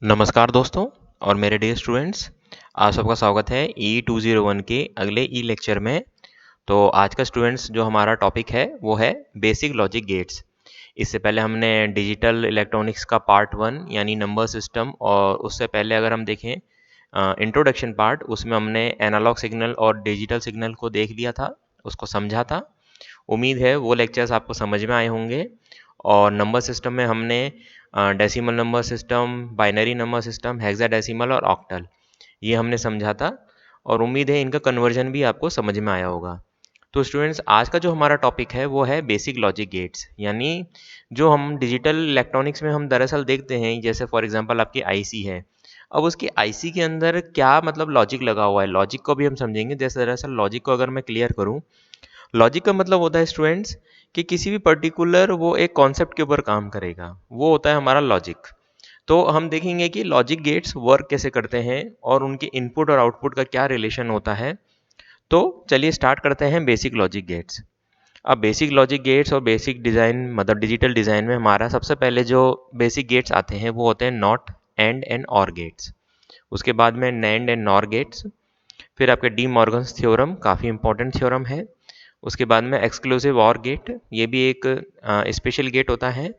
नमस्कार दोस्तों और मेरे डियर स्टूडेंट्स। आप सबका स्वागत है E201 के अगले ई लेक्चर में। तो आज का स्टूडेंट्स जो हमारा टॉपिक है वो है बेसिक लॉजिक गेट्स। इससे पहले हमने डिजिटल इलेक्ट्रॉनिक्स का पार्ट 1 यानी नंबर सिस्टम, और उससे पहले अगर हम देखें इंट्रोडक्शन पार्ट, उसमें हमने एनालॉग सिग्नल और डिजिटल सिग्नल को देख लिया था, उसको समझा था। उम्मीद है वो लेक्चर्स आपको समझ में आए होंगे। और नंबर सिस्टम में हमने decimal number system, binary number system, hexadecimal और ऑक्टल, ये हमने समझा था। और उम्मीद है इनका कन्वर्जन भी आपको समझ में आया होगा। तो स्टूडेंट्स, आज का जो हमारा टॉपिक है वो है बेसिक लॉजिक गेट्स, यानी जो हम डिजिटल इलेक्ट्रॉनिक्स में हम दरअसल देखते हैं, जैसे फॉर एग्जांपल आपकी आईसी है। अब उसकी आईसी के अंदर क्या मतलब लॉजिक लगा हुआ है, लॉजिक को भी हम समझेंगे। जैसे दरअसल लॉजिक को अगर मैं क्लियर करूं, लॉजिक का मतलब होता है स्टूडेंट्स कि किसी भी पर्टिकुलर वो एक कॉन्सेप्ट के ऊपर काम करेगा, वो होता है हमारा लॉजिक। तो हम देखेंगे कि लॉजिक गेट्स वर्क कैसे करते हैं और उनके इनपुट और आउटपुट का क्या रिलेशन होता है। तो चलिए स्टार्ट करते हैं बेसिक लॉजिक गेट्स। अब बेसिक लॉजिक गेट्स और बेसिक डिज़ाइन मतलब डिजिटल डिज़ाइन में हमारा सबसे पहले जो बेसिक गेट्स आते हैं वो होते हैं नॉट, एंड एंड और गेट्स। उसके बाद में नैंड एंड नॉर गेट्स। फिर आपके डी मॉर्गन्स थ्योरम, काफ़ी इंपॉर्टेंट थ्योरम है। उसके बाद में एक्सक्लूसिव और गेट, ये भी एक स्पेशल गेट होता है।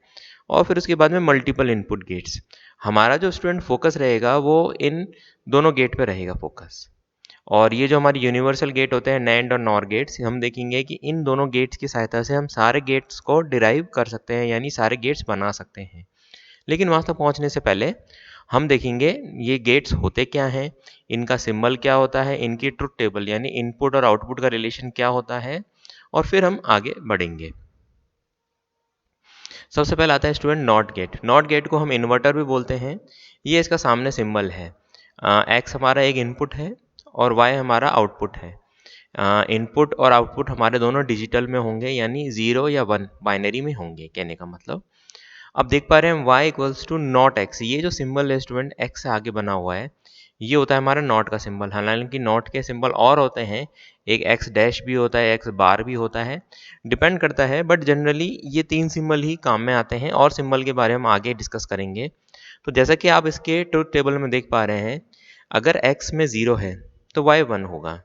और फिर उसके बाद में मल्टीपल इनपुट गेट्स। हमारा जो स्टूडेंट फोकस रहेगा वो इन दोनों गेट पे रहेगा फोकस। और ये जो हमारी यूनिवर्सल गेट होते हैं नैंड और नॉर गेट्स, हम देखेंगे कि इन दोनों गेट्स की सहायता से हम सारे गेट्स को डिराइव कर सकते हैं, यानी सारे गेट्स बना सकते हैं। लेकिन वहाँ तक पहुँचने से पहले हम देखेंगे ये गेट्स होते क्या हैं, इनका सिंबल क्या होता है, इनकी ट्रुथ टेबल यानी इनपुट और आउटपुट का रिलेशन क्या होता है, और फिर हम आगे बढ़ेंगे। सबसे पहले आता है student not gate. Not gate को हम इन्वर्टर भी बोलते हैं। ये इसका सामने सिंबल है। एक्स हमारा एक इनपुट है और वाई हमारा आउटपुट है। इनपुट और आउटपुट हमारे दोनों डिजिटल में होंगे, यानी 0 या 1 बाइनरी में होंगे, कहने का मतलब। अब देख पा रहे हैं y equals to not x. ये जो सिंबल है स्टूडेंट x से आगे बना हुआ है, ये होता है हमारा नॉट का सिंबल। हालांकि नॉट के सिंबल और होते हैं, एक x डैश भी होता है, x बार भी होता है, डिपेंड करता है। बट जनरली ये तीन सिंबल ही काम में आते हैं, और सिंबल के बारे में हम आगे डिस्कस करेंगे। तो जैसा कि आप इसके ट्रुथ टेबल में देख पा रहे हैं, अगर x में 0 है तो y 1 होगा,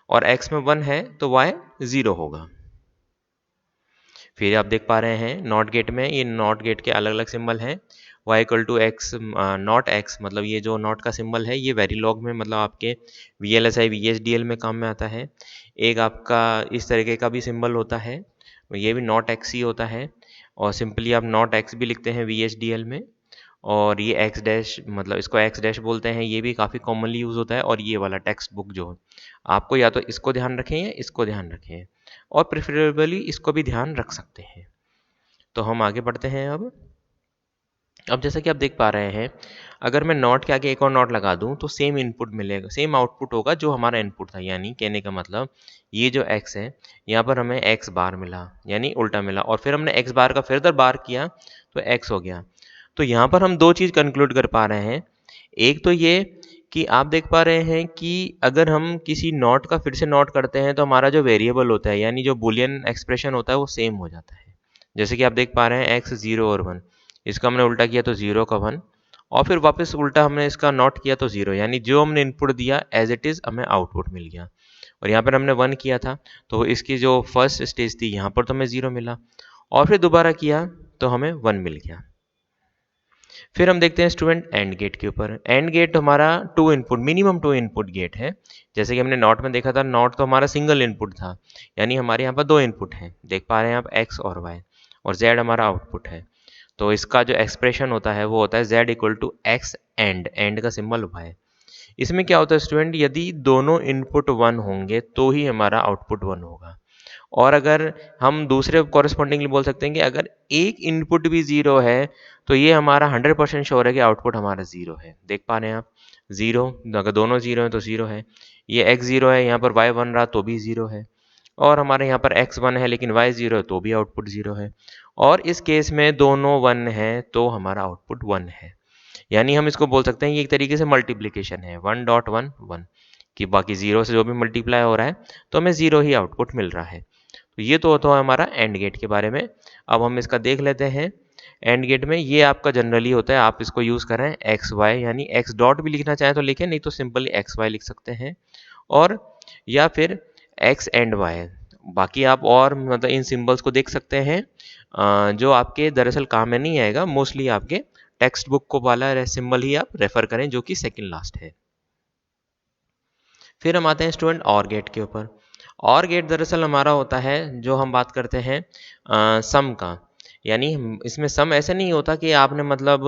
और x में 1 है तो y 0 होगा। फिर आप देख पा रहे हैं नॉट गेट में, ये नॉट गेट के अलग अलग सिंबल हैं। y equal to x, not x मतलब ये जो नॉट का सिंबल है ये वेरीलॉग में मतलब आपके VLSI VHDL में काम में आता है। एक आपका इस तरीके का भी सिंबल होता है, ये भी नॉट एक्स ही होता है, और सिंपली आप नॉट एक्स भी लिखते हैं VHDL में। और ये एक्स डैश मतलब इसको एक्स डैश बोलते हैं, ये भी काफ़ी कॉमनली यूज़ होता है। और ये वाला टेक्स्ट बुक जो आपको या तो इसको ध्यान रखें या इसको ध्यान रखें, और प्रेफरेबली इसको भी ध्यान रख सकते हैं। तो हम आगे बढ़ते हैं। अब जैसा कि आप देख पा रहे हैं, अगर मैं नॉट के आगे एक और नॉट लगा दूं तो सेम इनपुट मिलेगा, सेम आउटपुट होगा जो हमारा इनपुट था। यानी कहने का मतलब ये जो x है, यहाँ पर हमें x बार मिला, यानी उल्टा मिला, और फिर हमने x बार का फिर बार किया तो x हो गया। तो यहाँ पर हम दो चीज़ कंक्लूड कर पा रहे हैं। एक तो ये कि आप देख पा रहे हैं कि अगर हम किसी नॉट का फिर से नॉट करते हैं तो हमारा जो वेरिएबल होता है, यानी जो बुलियन एक्सप्रेशन होता है, वो सेम हो जाता है। जैसे कि आप देख पा रहे हैं x 0 और 1, इसका हमने उल्टा किया तो 0 का 1, और फिर वापस उल्टा हमने इसका नॉट किया तो 0, यानी जो हमने इनपुट दिया एज इट इज़ हमें आउटपुट मिल गया। और यहाँ पर हमने 1 किया था तो इसकी जो फर्स्ट स्टेज थी यहाँ पर तो हमें 0 मिला, और फिर दोबारा किया तो हमें 1 मिल गया। फिर हम देखते हैं स्टूडेंट एंड गेट के ऊपर। एंड गेट हमारा two input, minimum two input gate है। जैसे कि हमने नॉट में देखा था, नॉट तो हमारा सिंगल इनपुट था, यानी हमारे यहाँ पर दो इनपुट हैं, देख पा रहे हैं आप x और y, और z हमारा आउटपुट है। तो इसका जो एक्सप्रेशन होता है वो होता है z equal to x and का सिंबल y। इसमें क्या होता है स्टूडेंट, यदि दोनों इनपुट 1 होंगे तो ही हमारा आउटपुट 1 होगा। और अगर हम दूसरे कॉरेस्पॉन्डिंगली बोल सकते हैं कि अगर एक इनपुट भी 0 है तो ये हमारा 100% श्योर है कि आउटपुट हमारा 0 है। देख पा रहे हैं आप, 0, अगर दोनों 0 है तो 0 है। ये x 0 है, यहाँ पर y 1 रहा तो भी 0 है, और हमारे यहाँ पर x 1 है लेकिन y 0 है तो भी आउटपुट 0 है। और इस केस में दोनों 1 है तो हमारा आउटपुट 1 है। यानी हम इसको बोल सकते हैं ये एक तरीके से मल्टीप्लीकेशन है, 1.1 1, कि बाकी 0 से जो भी मल्टीप्लाई हो रहा है तो हमें 0 ही आउटपुट मिल रहा है। तो ये तो होता है हमारा एंड गेट के बारे में। अब हम इसका देख लेते हैं एंड गेट में ये आपका जनरली होता है, आप इसको यूज़ करें एक्स वाई, यानी एक्स डॉट भी लिखना चाहें तो लिखें, नहीं तो सिंपली एक्स वाई लिख सकते हैं, और या फिर एक्स एंड वाई। बाकी आप और मतलब इन सिंबल्स को देख सकते हैं, जो आपके दरअसल काम में नहीं आएगा, मोस्टली आपके टेक्स्ट बुक को वाला सिंबल ही आप रेफर करें, जो कि सेकंड लास्ट है। फिर हम आते हैं स्टूडेंट और गेट के ऊपर। और गेट दरअसल हमारा होता है, जो हम बात करते हैं सम का, यानी इसमें सम ऐसे नहीं होता कि आपने मतलब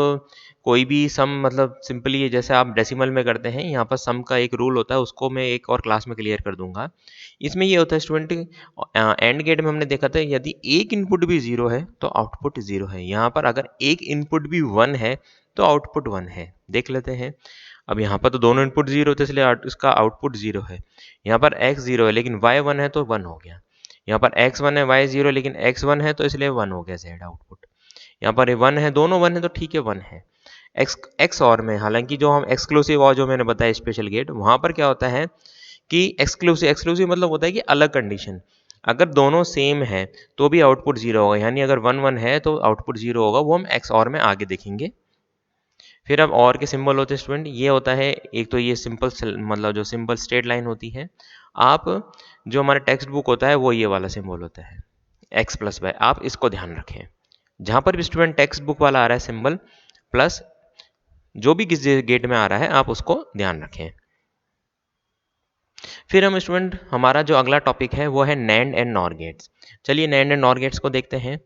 कोई भी सम मतलब सिंपली जैसे आप डेसिमल में करते हैं, यहाँ पर सम का एक रूल होता है, उसको मैं एक और क्लास में क्लियर कर दूंगा। इसमें ये होता है स्टूडेंट, एंड गेट में हमने देखा था यदि एक इनपुट भी जीरो है तो आउटपुट जीरो है। यहाँ पर अगर एक इनपुट भी वन है तो आउटपुट वन है। देख लेते हैं, अब यहाँ पर तो दोनों इनपुट जीरो थे, इसलिए इसका आउटपुट जीरो है। यहाँ पर x जीरो है लेकिन y वन है तो वन हो गया। यहाँ पर x वन है y जीरो लेकिन x वन है तो इसलिए वन हो गया z आउटपुट। यहाँ पर वन है, दोनों वन है तो ठीक है वन है। x और में हालांकि जो हम एक्सक्लूसिव और जो मैंने बताया स्पेशल गेट, वहाँ पर क्या होता है कि एक्सक्लूसिव मतलब होता है कि अलग कंडीशन, अगर दोनों सेम है तो भी आउटपुट जीरो होगा, यानी अगर वन वन है तो आउटपुट जीरो होगा। वो हम x और में आगे देखेंगे। फिर अब और के सिंबल होते हैं स्टूडेंट, ये होता है एक तो ये सिंपल मतलब जो सिंपल स्ट्रेट लाइन होती है, आप जो हमारा टेक्स्ट बुक होता है वो ये वाला सिंबल होता है x प्लस वाई, आप इसको ध्यान रखें। जहाँ पर भी स्टूडेंट टेक्स्ट बुक वाला आ रहा है सिंबल प्लस जो भी किस गेट में आ रहा है आप उसको ध्यान रखें। फिर हम स्टूडेंट हमारा जो अगला टॉपिक है वो है नैंड एंड नॉर गेट्स। चलिए नैंड एंड नॉर गेट्स को देखते हैं।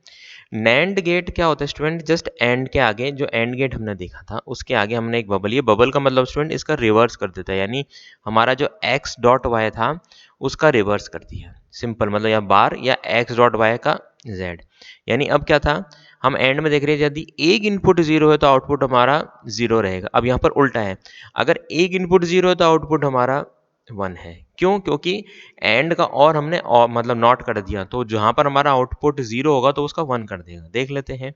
नैंड गेट क्या होता है स्टूडेंट, जस्ट एंड के आगे जो एंड गेट हमने देखा था उसके आगे हमने एक बबल, ये बबल का मतलब स्टूडेंट इसका रिवर्स कर देता है, यानी हमारा जो एक्स डॉट वाई था उसका रिवर्स कर दिया। सिंपल मतलब या बार या एक्स डॉट वाई का जेड। यानी अब क्या था, हम एंड में देख रहे हैं यदि एक इनपुट जीरो है तो आउटपुट हमारा जीरो रहेगा। अब यहाँ पर उल्टा है, अगर एक इनपुट जीरो है तो आउटपुट हमारा वन है। क्यों? क्योंकि एंड का और हमने और मतलब नॉट कर दिया, तो जहां पर हमारा आउटपुट जीरो होगा तो उसका वन कर देगा। देख लेते हैं,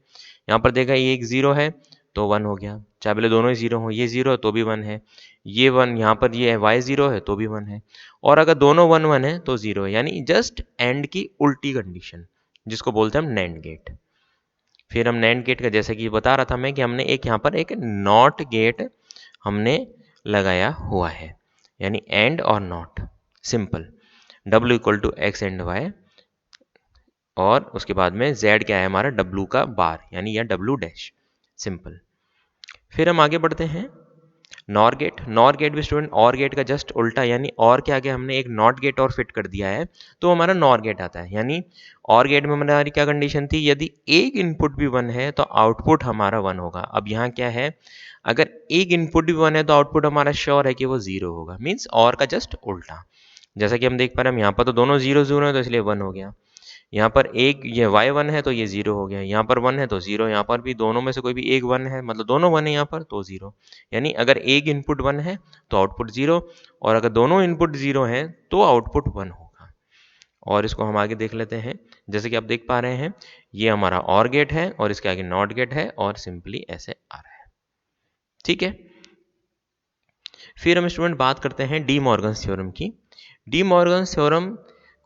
यहाँ पर देखा ये एक जीरो है तो वन हो गया, चाहे पहले दोनों ही जीरो हो, ये जीरो है तो भी वन है, ये वन यहाँ पर ये वाई जीरो है तो भी वन है, और अगर दोनों वन वन है तो जीरो है, यानी जस्ट एंड की उल्टी कंडीशन, जिसको बोलते हैं हम नैंड गेट। फिर हम नैंड गेट का जैसे कि बता रहा था मैं कि हमने एक यहाँ पर एक नॉट गेट हमने लगाया हुआ है, यानी एंड और not simple, w equal to x and y, और उसके बाद में z क्या है हमारा w का बार, यानी या w डैश, सिंपल। फिर हम आगे बढ़ते हैं नॉर गेट। नॉर गेट भी स्टूडेंट और गेट का जस्ट उल्टा, यानी और के आगे हमने एक नॉट गेट और फिट कर दिया है तो हमारा नॉर गेट आता है। यानी और गेट में हमारी क्या कंडीशन थी, यदि एक इनपुट भी वन है तो आउटपुट हमारा वन होगा। अब यहाँ क्या है, अगर एक इनपुट भी वन है तो आउटपुट हमारा श्योर है कि वो जीरो होगा, मीन्स और का जस्ट उल्टा। जैसा कि हम देख पा रहे हैं यहाँ पर तो दोनों जीरो जीरो है तो इसलिए वन हो गया, यहाँ पर एक ये वाई वन है तो ये जीरो हो गया, यहाँ पर वन है तो जीरो, यहाँ पर भी दोनों में से कोई भी एक वन है मतलब दोनों वन है यहाँ पर तो जीरो। यानी अगर एक इनपुट वन है तो आउटपुट जीरो, और अगर दोनों इनपुट जीरो हैं तो आउटपुट वन होगा। और इसको हम आगे देख लेते हैं, जैसे कि आप देख पा रहे हैं ये हमारा और गेट है और इसके आगे नॉट गेट है और सिंपली ऐसे आ रहा है। ठीक है, फिर हम स्टूडेंट बात करते हैं डी मॉर्गन्स थ्योरम की। डी मॉर्गन्स थ्योरम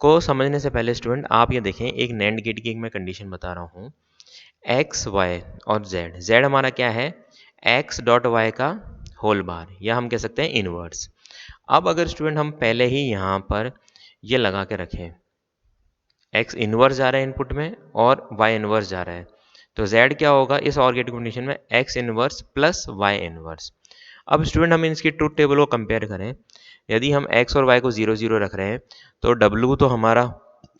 को समझने से पहले स्टूडेंट आप ये देखें, एक नैंड गेट की एक मैं कंडीशन बता रहा हूँ, एक्स वाई और जेड। जेड हमारा क्या है, एक्स डॉट वाई का होल बार, या हम कह सकते हैं इनवर्स। अब अगर स्टूडेंट हम पहले ही यहाँ पर ये लगा के रखें, एक्स इनवर्स जा रहा है इनपुट में और वाई इनवर्स जा रहा है, तो जेड क्या होगा इस और गेट कंडीशन में, x inverse plus y inverse. अब स्टूडेंट हम इसकी ट्रूथ टेबल को कंपेयर करें, यदि हम x और y को 0 0 रख रहे हैं तो w तो हमारा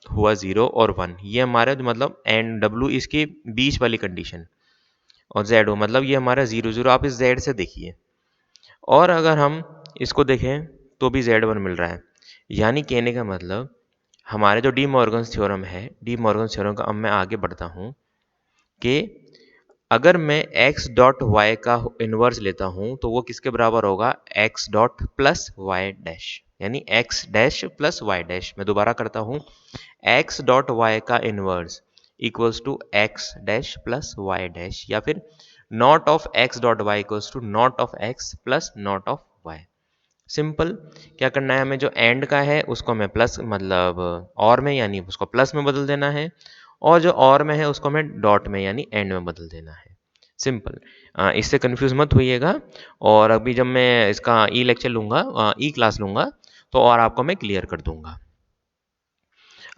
हुआ 0 और 1, ये हमारा मतलब एंड w इसके बीच वाली कंडीशन, और z हो मतलब ये हमारा 0 0, आप इस z से देखिए। और अगर हम इसको देखें तो भी z1 मिल रहा है, यानी कहने का मतलब हमारे जो डी मॉर्गन्स थ्योरम है, डी मॉर्गन्स थ्योरम का अब मैं आगे बढ़ता हूँ कि अगर मैं x डॉट वाई का इनवर्स लेता हूं तो वो किसके बराबर होगा, x dot plus y dash, यानी x dash plus y dash. मैं दोबारा करता हूं, x डॉट वाई का inverse equals to x dash plus y dash, या फिर not of x dot y equals to not of x plus not of y। Simple, क्या करना है हमें, जो एंड का है उसको हमें प्लस मतलब और में, यानी उसको प्लस में बदल देना है, और जो और में है उसको हमें डॉट में यानी एंड में बदल देना है। सिंपल। इससे कंफ्यूज मत होइएगा। और अभी जब मैं इसका ई लेक्चर लूँगा, ई क्लास लूँगा, तो और आपको मैं क्लियर कर दूँगा।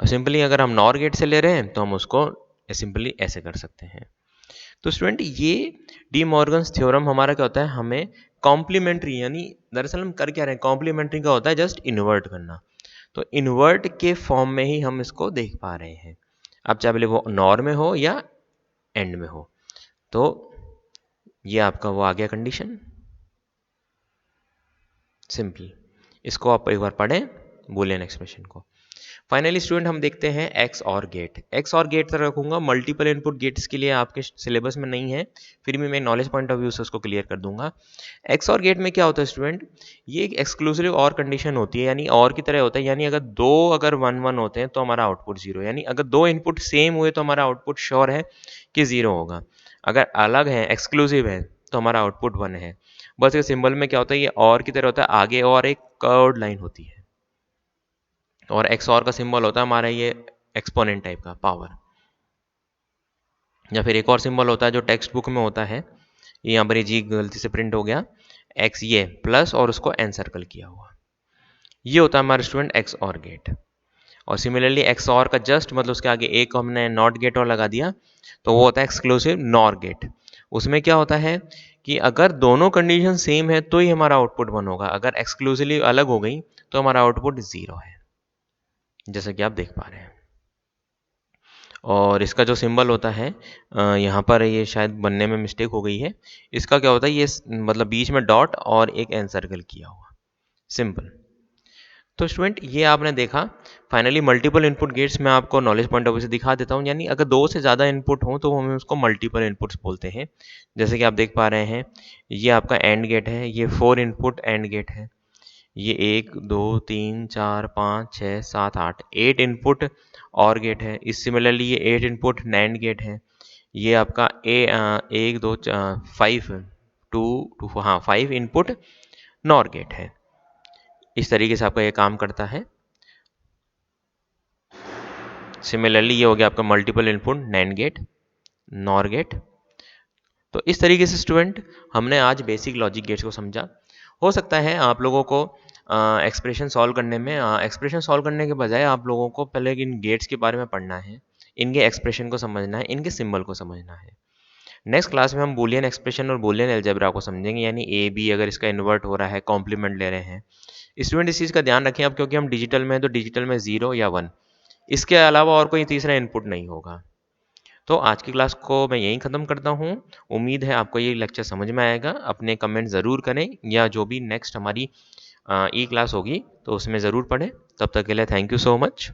सिंपली अगर हम नॉर गेट से ले रहे हैं तो हम उसको सिंपली ऐसे कर सकते हैं। तो स्टूडेंट ये डी मॉर्गन्स थ्योरम हमारा क्या होता है, हमें कॉम्प्लीमेंट्री यानी दरअसल हम कर क्या रहे हैं, कॉम्प्लीमेंट्री का होता है जस्ट इन्वर्ट करना। तो इन्वर्ट के फॉर्म में ही हम इसको देख पा रहे हैं। अब चाहे वो नॉर में हो या एंड में हो। तो ये आपका वो आ गया कंडीशन। सिंपल। इसको आप एक बार पढ़ें बूलियन एक्सप्रेशन को। फाइनली स्टूडेंट हम देखते हैं एक्स और गेट। एक्स और गेट तक रखूंगा, मल्टीपल इनपुट गेट्स के लिए आपके सिलेबस में नहीं है, फिर भी मैं नॉलेज पॉइंट ऑफ व्यू से उसको क्लियर कर दूंगा। एक्स और गेट में क्या होता है स्टूडेंट, ये एक एक्सक्लूसिव और कंडीशन होती है, यानी और की तरह होता है। यानी अगर 1 1 होते हैं तो हमारा आउटपुट 0, यानी अगर दो इनपुट सेम हुए तो हमारा आउटपुट श्योर है कि 0 होगा। अगर अलग है, एक्सक्लूसिव है, तो हमारा आउटपुट 1 है। बस ये सिंबल में क्या होता है, ये और की तरह होता है, आगे और एक कर्व्ड लाइन होती है। और एक्स और का सिंबल होता है हमारा ये एक्सपोनेंट टाइप का पावर। या फिर एक और सिंबल होता है जो टेक्स्ट बुक में होता है, यहाँ पर ये जी गलती से प्रिंट हो गया, एक्स ये प्लस और उसको एन सर्कल किया हुआ, ये होता है हमारा स्टूडेंट एक्स और गेट। और सिमिलरली एक्स और का जस्ट मतलब उसके आगे एक हमने नॉट गेट और लगा दिया, तो वो होता है एक्सक्लूसिव नॉर गेट। उसमें क्या होता है कि अगर दोनों कंडीशन सेम है तो ही हमारा आउटपुट 1 होगा, अगर एक्सक्लूसिवली अलग हो गई तो हमारा आउटपुट 0 है, जैसा कि आप देख पा रहे हैं। और इसका जो सिंबल होता है, यहाँ पर ये शायद बनने में मिस्टेक हो गई है, इसका क्या होता है, ये मतलब बीच में डॉट और एक एन सर्कल किया हुआ। सिंपल। तो स्टूडेंट ये आपने देखा। फाइनली मल्टीपल इनपुट गेट्स मैं आपको नॉलेज पॉइंट ऑफ व्यू से दिखा देता हूँ, यानी अगर 2 से ज़्यादा इनपुट हों तो हमें उसको मल्टीपल इनपुट्स बोलते हैं। जैसे कि आप देख पा रहे हैं, ये आपका एंड गेट है, ये 4 इनपुट एंड गेट है, ये 1 2 3 4 5 6 7 8 8 इनपुट और गेट है। इस सिमिलरली ये 8 इनपुट नैंड गेट है। ये आपका 1 2 5 2 हाँ 5 इनपुट नॉर गेट है। इस तरीके से आपका ये काम करता है। सिमिलरली ये हो गया आपका multiple input nand gate, nor gate. तो इस तरीके से स्टूडेंट हमने आज बेसिक लॉजिक गेट्स को समझा। हो सकता है आप लोगों को एक्सप्रेशन सॉल्व करने के बजाय आप लोगों को पहले इन गेट्स के बारे में पढ़ना है, इनके एक्सप्रेशन को समझना है, इनके सिंबल को समझना है। नेक्स्ट क्लास में हम बूलियन एक्सप्रेशन और बूलियन अलजेब्रा को समझेंगे, यानी ए बी अगर इसका इन्वर्ट हो रहा है, कॉम्प्लीमेंट ले रहे हैं। स्टूडेंट इस चीज़ का ध्यान रखें अब, क्योंकि हम डिजिटल में हैं तो डिजिटल में 0 या 1, इसके अलावा और कोई तीसरा इनपुट नहीं होगा। तो आज की क्लास को मैं यहीं ख़त्म करता हूँ। उम्मीद है आपको ये लेक्चर समझ में आएगा। अपने कमेंट ज़रूर करें, या जो भी नेक्स्ट हमारी ई क्लास होगी तो उसमें ज़रूर पढ़ें। तब तक के लिए थैंक यू सो मच।